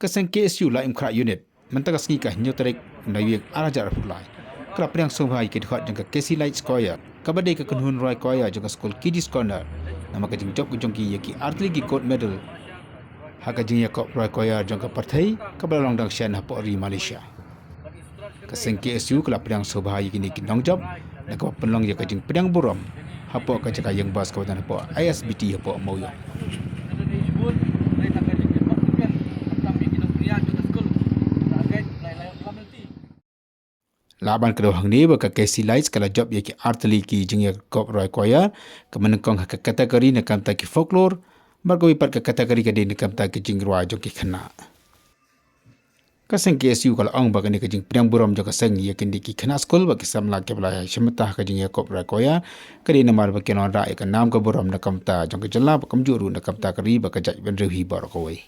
Kaseng KSU la imkra unit mentakas ngi ka nyotarik nawiek arajar pulai kala priang sobhai ke dikhat jangka KC Light Square kabade ka kunhun Roy Koya jangka skol Kiddies Corner nama ka jing job ku jongki yaki artli gi gold medal haka jing yakop Roy Koya jangka partai kabala long dang shan hapo ri Malaysia kaseng KSU kala priang sobhai kini kinong job nak ka penlong ya ka jing priang buram hapo ka jaka yang bas kawadan hapo ISBT hapo Moyo. Laban kedua hang ni baka KC Lights kala job yaki artli ki jingya kop Roy Koya ke menengkong hak kategori nakam ta ki folklore margo ipat ke kategori kadi nakam ta ki jing rwa jo ki khana kaseng KSU kala ong baka ni ka jing priang buram jo kaseng yakin di ki khana skol baki samla ke bala shemta ka jingya kop Roy Koya kadi namar baki non ra ka nam ka buram nakam ta jong ke jela bakam juru nakam ta kari baka jaj ben rehi bar ko wei.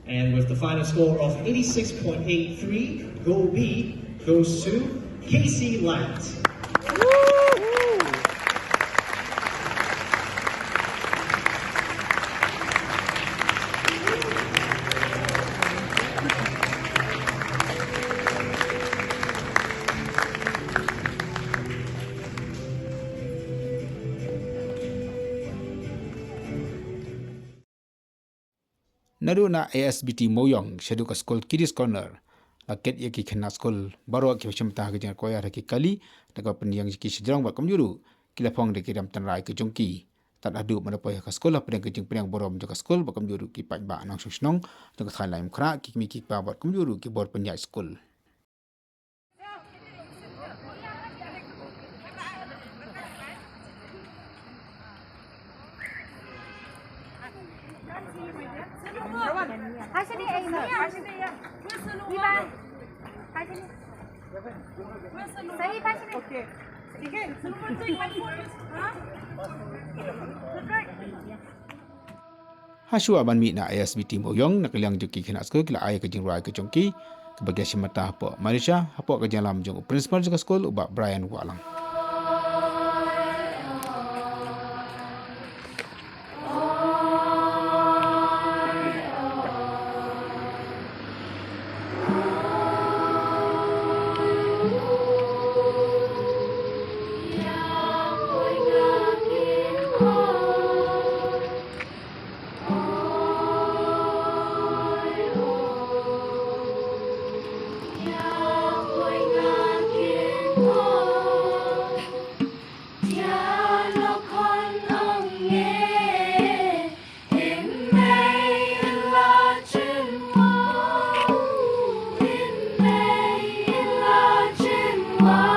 And with the final score of 86.83, Goal B goes to KC Light. Nadu na ASBT Moyong shadu ka skol Kiddies Corner laket yaki khana skol baro ki shemta ka jang koya ki kali daga penyang ki sejrong ba kamjuru kila phong de kiram tanrai ke jongki tat adu manapoy ka skol apeng ke jing penyang borom joka skol ba kamjuru ki pat ba nang snong joka thai laim khra ki mi ki pa ba kamjuru ki bor penya skol. Hasyu aban mi na ASBT Moyong nak liang joki khana skol kila ai ka jing rai ka jongki ke bagia semata hapo Malaysia hapo ka jalam jong principal joka skol uba Brian Walang. Wow.